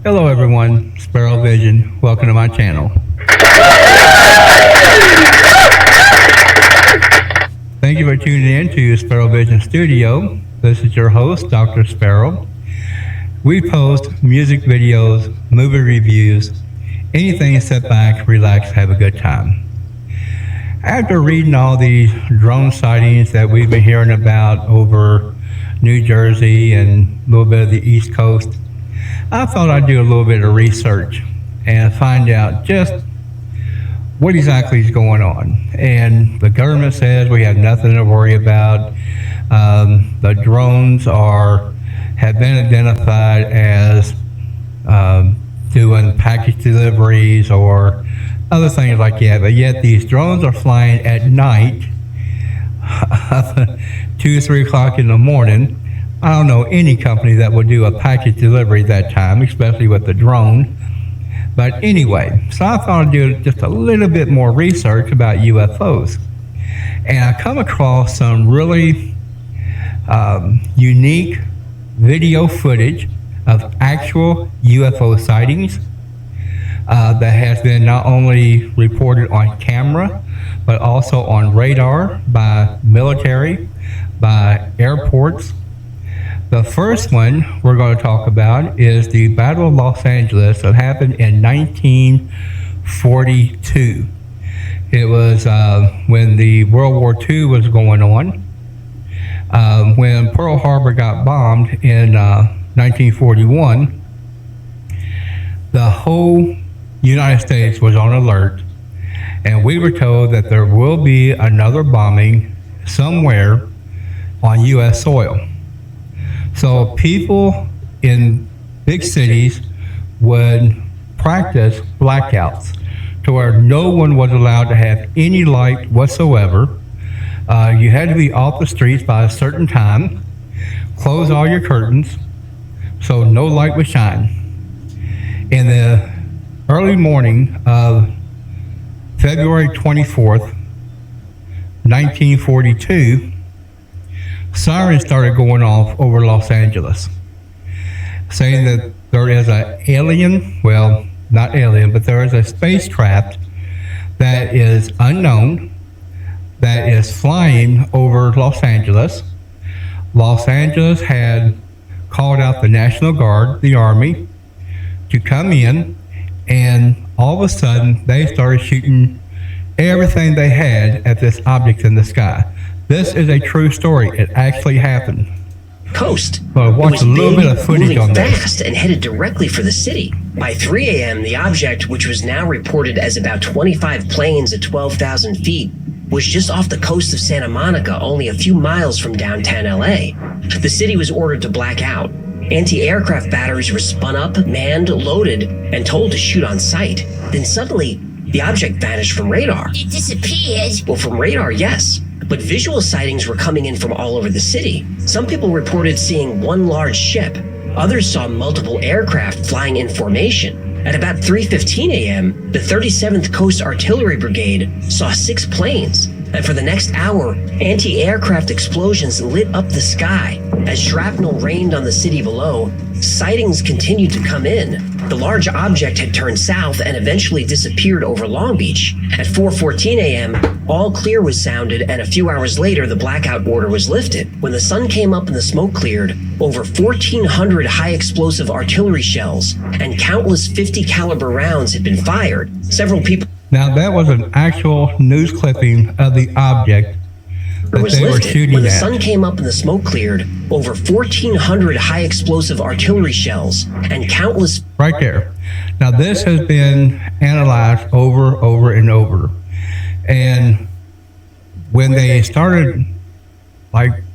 Hello everyone, Sparrow Vision. Welcome to my channel. Thank you for tuning in to Sparrow Vision Studio. This is your host, Dr. Sparrow. We post music videos, movie reviews, anything, sit back, relax, have a good time. After reading all these drone sightings that we've been hearing about over New Jersey and a little bit of the East Coast, I thought I'd do a little bit of research and find out just what exactly is going on. And the government says we have nothing to worry about. The drones have been identified as doing package deliveries or other things like that, but yet these drones are flying at night, 2, 3 o'clock in the morning. I don't know any company that would do a package delivery that time, especially with the drone. But anyway, so I thought I'd do just a little bit more research about UFOs. And I come across some really unique video footage of actual UFO sightings that has been not only reported on camera, but also on radar by military, by airports. The first one we're going to talk about is the Battle of Los Angeles that happened in 1942. It was when the World War II was going on. When Pearl Harbor got bombed in 1941, the whole United States was on alert, and we were told that there will be another bombing somewhere on U.S. soil. So people in big cities would practice blackouts to where no one was allowed to have any light whatsoever. You had to be off the streets by a certain time, close all your curtains so no light would shine. In the early morning of February 24th, 1942, sirens started going off over Los Angeles, saying that there is an alien, well, not alien, but there is a spacecraft that is unknown that is flying over Los Angeles. Los Angeles had called out the National Guard, the Army, to come in, and all of a sudden they started shooting everything they had at this object in the sky. This is a true story. It actually happened. Coast. Well, watch a little bit of footage on this. Fast and headed directly for the city. By 3 a.m., the object, which was now reported as about 25 planes at 12,000 feet, was just off the coast of Santa Monica, only a few miles from downtown LA. The city was ordered to black out. Anti-aircraft batteries were spun up, manned, loaded, and told to shoot on sight. Then suddenly, the object vanished from radar. It disappeared? Well, from radar, yes. But visual sightings were coming in from all over the city. Some people reported seeing one large ship. Others saw multiple aircraft flying in formation. At about 3:15 a.m., the 37th Coast Artillery Brigade saw 6 planes. And for the next hour, anti-aircraft explosions lit up the sky. As shrapnel rained on the city below, sightings continued to come in. The large object had turned south and eventually disappeared over Long Beach. At 4:14 a.m., all clear was sounded, and a few hours later, the blackout order was lifted. When the sun came up and the smoke cleared, over 1,400 high-explosive artillery shells and countless 50 caliber rounds had been fired. Several people... Now that was an actual news clipping of the object that they were shooting when the at. sun came up and the smoke cleared, over 1,400 high-explosive artillery shells and countless... Right there. Now this has been analyzed over and over. And when they started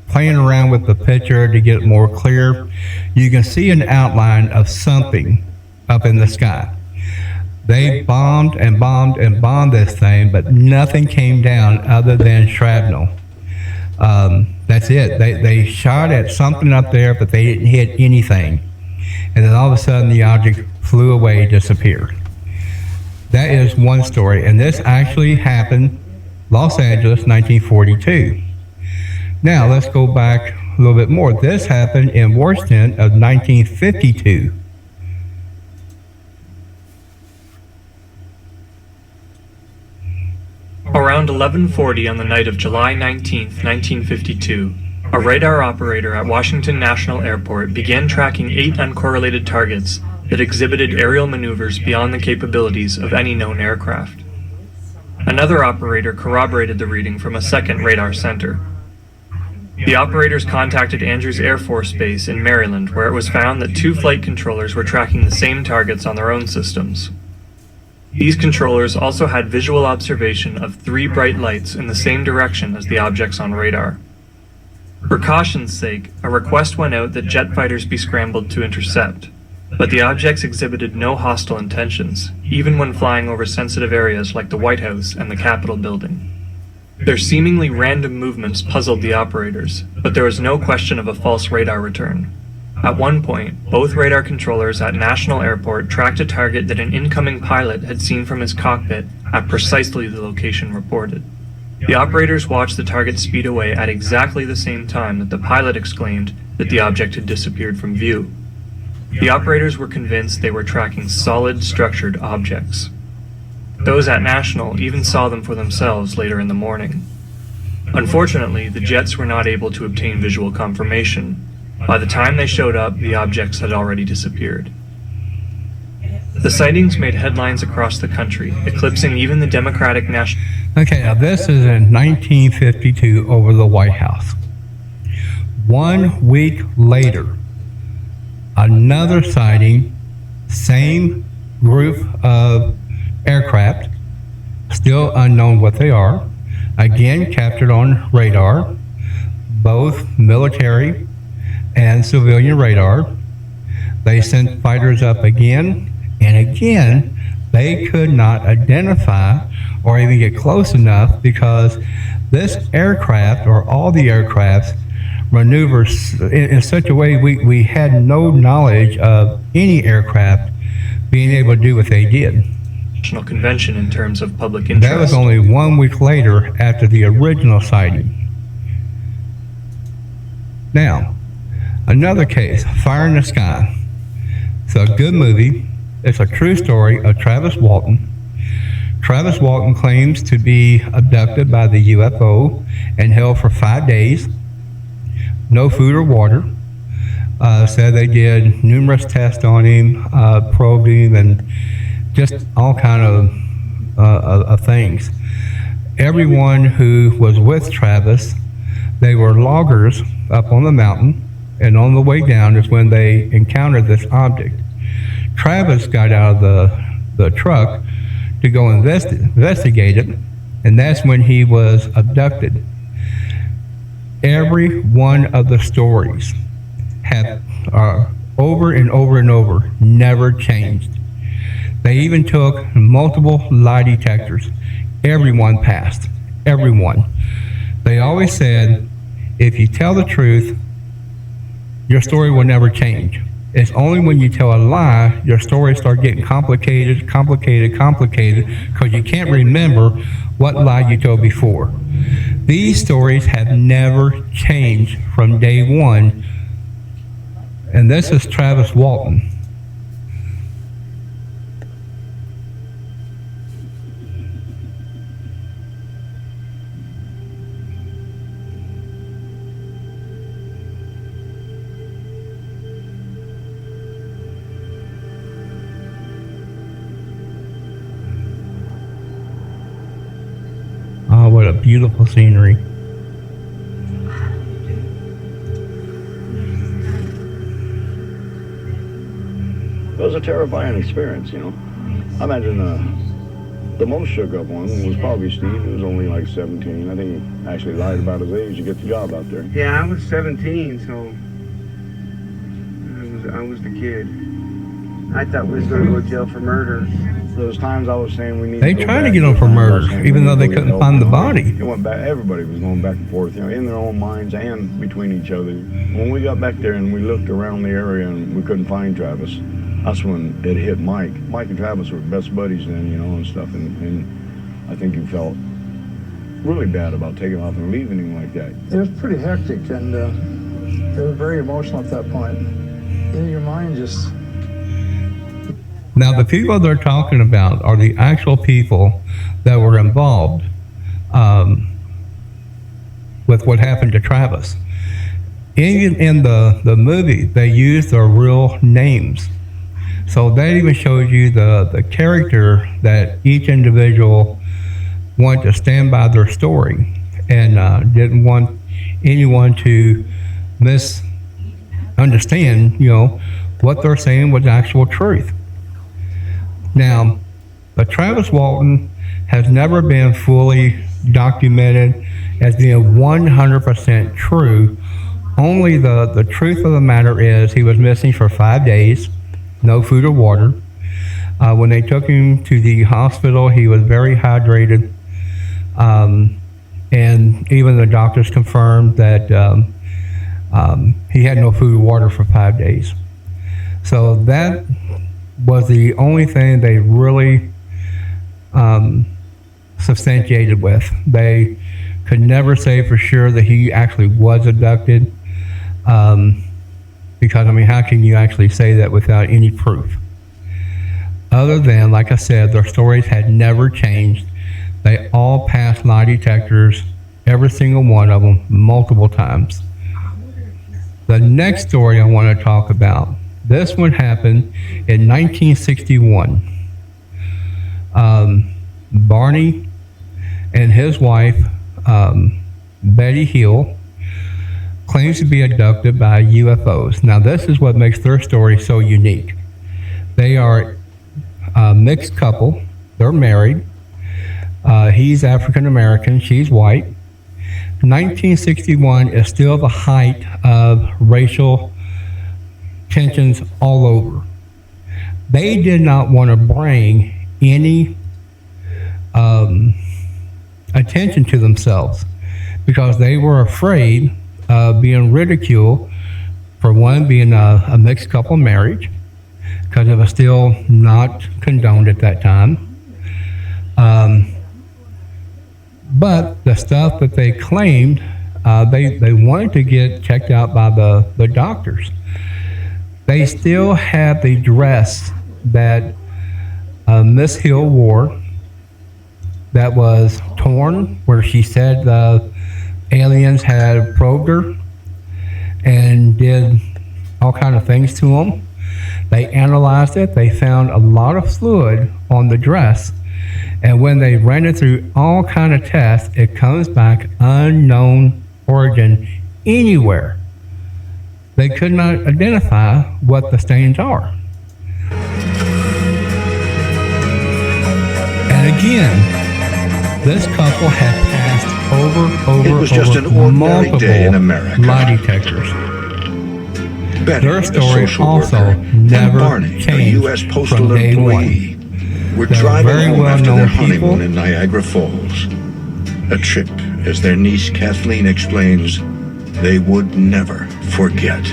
playing around with the picture to get it more clear, you can see an outline of something up in the sky. They bombed and bombed and bombed this thing, but nothing came down other than shrapnel. That's it. They shot at something up there, but they didn't hit anything. And then all of a sudden the object flew away, disappeared. That is one story, and this actually happened Los Angeles, 1942. Now let's go back a little bit more. This happened in Washington of 1952. around 11:40 on the night of July 19, 1952, a radar operator at Washington National Airport began tracking 8 uncorrelated targets that exhibited aerial maneuvers beyond the capabilities of any known aircraft. Another operator corroborated the reading from a second radar center. The operators contacted Andrews Air Force Base in Maryland, where it was found that 2 flight controllers were tracking the same targets on their own systems. These controllers also had visual observation of 3 bright lights in the same direction as the objects on radar. For caution's sake, a request went out that jet fighters be scrambled to intercept, but the objects exhibited no hostile intentions, even when flying over sensitive areas like the White House and the Capitol building. Their seemingly random movements puzzled the operators, but there was no question of a false radar return. At one point, both radar controllers at National Airport tracked a target that an incoming pilot had seen from his cockpit at precisely the location reported. The operators watched the target speed away at exactly the same time that the pilot exclaimed that the object had disappeared from view. The operators were convinced they were tracking solid, structured objects. Those at National even saw them for themselves later in the morning. Unfortunately, the jets were not able to obtain visual confirmation. By the time they showed up, the objects had already disappeared. The sightings made headlines across the country, eclipsing even the Democratic National... Okay, now this is in 1952 over the White House. 1 week later, another sighting, same group of aircraft, still unknown what they are, again captured on radar, both military and civilian radar. They sent fighters up again, and again, they could not identify or even get close enough because this aircraft, or all the aircrafts, maneuvers in such a way we had no knowledge of any aircraft being able to do what they did. National Convention in terms of public interest. That was only 1 week later after the original sighting. Now, another case, Fire in the Sky. It's a good movie. It's a true story of Travis Walton. Travis Walton claims to be abducted by the UFO and held for 5 days. No food or water. Said they did numerous tests on him, probed him, and just all kind of things. Everyone who was with Travis, they were loggers up on the mountain, and on the way down is when they encountered this object. Travis got out of the truck to go investigate it, and that's when he was abducted. Every one of the stories have over and over and over never changed. They even took multiple lie detectors. Everyone passed. Everyone. They always said, if you tell the truth, your story will never change. It's only when you tell a lie, your stories start getting complicated, because you can't remember what lie you told before. These stories have never changed from day one. And this is Travis Walton. Oh, what a beautiful scenery. It was a terrifying experience, you know. I imagine the most shook up one was probably Steve. He was only like 17. I think he actually lied about his age to get the job out there. Yeah, I was 17, so I was the kid. I thought we was going to go to jail for murder. Those times I was saying we need. They tried to get him for murder, even though they couldn't find the body. It went back. Everybody was going back and forth, you know, in their own minds and between each other. When we got back there and we looked around the area and we couldn't find Travis, that's when it hit Mike. Mike and Travis were best buddies then, you know, and stuff. And I think he felt really bad about taking off and leaving him like that. It was pretty hectic, and it was very emotional at that point. In your mind, just. Now, the people they're talking about are the actual people that were involved. with what happened to Travis. Even in the movie, they used their real names. So that even shows you the character that each individual wanted to stand by their story and didn't want anyone to misunderstand, what they're saying was actual truth. Now, but Travis Walton has never been fully documented as being 100% true. Only the truth of the matter is he was missing for 5 days, no food or water. When they took him to the hospital, he was very hydrated. And even the doctors confirmed that he had no food or water for 5 days. So that was the only thing they really substantiated with. They could never say for sure that he actually was abducted, because, how can you actually say that without any proof? Other than, like I said, their stories had never changed. They all passed lie detectors, every single one of them, multiple times. The next story I want to talk about, this one happened in 1961. Barney and his wife, Betty Hill, claims to be abducted by UFOs. Now, this is what makes their story so unique. They are a mixed couple. They're married. He's African American, she's white. 1961 is still the height of racial tensions all over. They did not want to bring any attention to themselves because they were afraid of being ridiculed for one, being a mixed couple marriage, because it was still not condoned at that time. But the stuff that they claimed, they wanted to get checked out by the doctors. They still had the dress that Miss Hill wore that was torn, where she said the aliens had probed her and did all kind of things to them. They analyzed it. They found a lot of fluid on the dress. And when they ran it through all kind of tests, it comes back unknown origin anywhere. They could not identify what the stains are. And again, this couple had passed It was just an ordinary day in America. lie detectors. Betty, Their a story social also worker, never and Barney, a changed U.S. from postal day employee, were They're driving very home after their well-known honeymoon people. in Niagara Falls. A trip, as their niece Kathleen explains, they would never forget.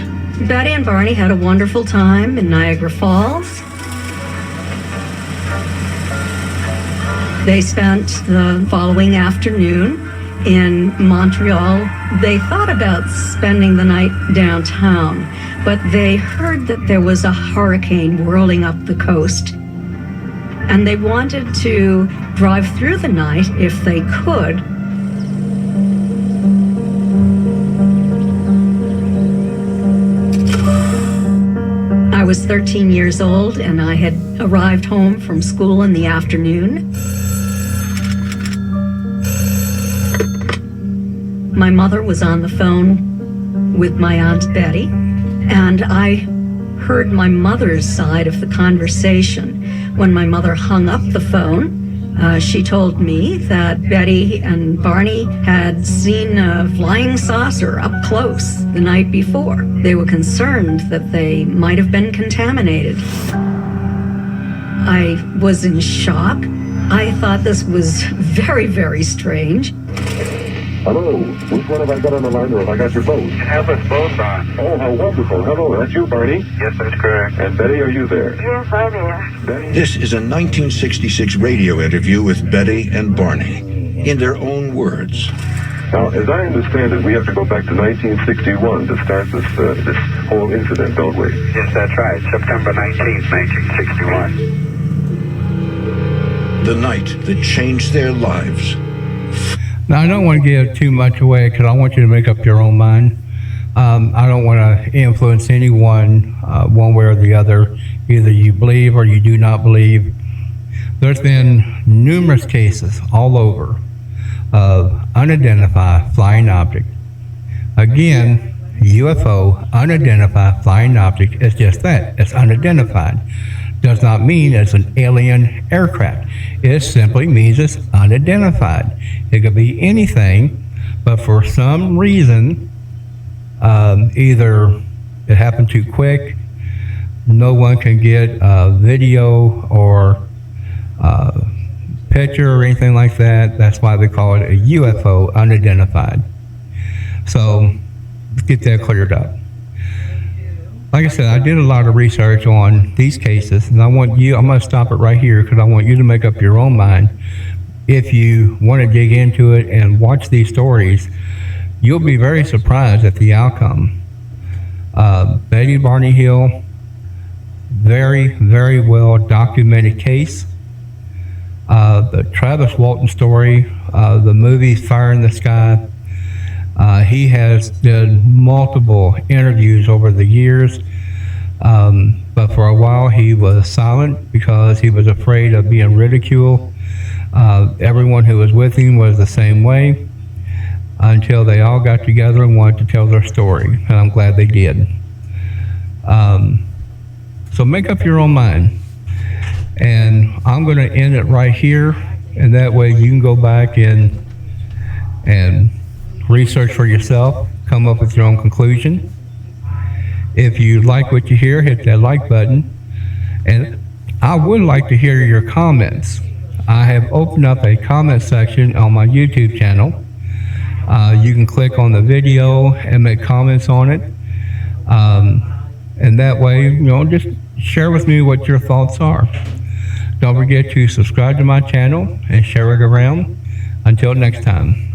Betty and Barney had a wonderful time in Niagara Falls. They spent the following afternoon in Montreal. They thought about spending the night downtown, but they heard that there was a hurricane whirling up the coast. And they wanted to drive through the night if they could. I was 13 years old and I had arrived home from school in the afternoon. My mother was on the phone with my Aunt Betty, and I heard my mother's side of the conversation. When my mother hung up the phone, she told me that Betty and Barney had seen a flying saucer up close the night before. They were concerned that they might have been contaminated. I was in shock. I thought this was very, very strange. Hello, which one have I got on the line, or have I got your both? You have us both on. Oh, how wonderful. Hello, that's you, Barney? Yes, that's correct. And Betty, are you there? Yes, I'm here. Betty? This is a 1966 radio interview with Betty and Barney, in their own words. Now, as I understand it, we have to go back to 1961 to start this whole incident, don't we? Yes, that's right. September 19th, 1961. The night that changed their lives. Now, I don't want to give too much away because I want you to make up your own mind. I don't want to influence anyone one way or the other. Either you believe or you do not believe. There's been numerous cases all over of unidentified flying object. Again, UFO, unidentified flying object, is just that. It's unidentified. Does not mean it's an alien aircraft. It simply means it's unidentified. It could be anything, but for some reason, either it happened too quick, no one can get a video or picture or anything like that. That's why they call it a UFO, unidentified. So let's get that cleared up. Like I said, I did a lot of research on these cases, and I'm going to stop it right here because I want you to make up your own mind. If you want to dig into it and watch these stories, you'll be very surprised at the outcome. Betty Barney Hill, very, very well documented case. The Travis Walton story, the movie Fire in the Sky, he has done multiple interviews over the years, but for a while he was silent because he was afraid of being ridiculed. Everyone who was with him was the same way until they all got together and wanted to tell their story, and I'm glad they did. So make up your own mind. And I'm going to end it right here, and that way you can go back and research for yourself, come up with your own conclusion. If you like what you hear, hit that like button. And I would like to hear your comments. I have opened up a comment section on my YouTube channel. You can click on the video and make comments on it. And that way, just share with me what your thoughts are. Don't forget to subscribe to my channel and share it around. Until next time.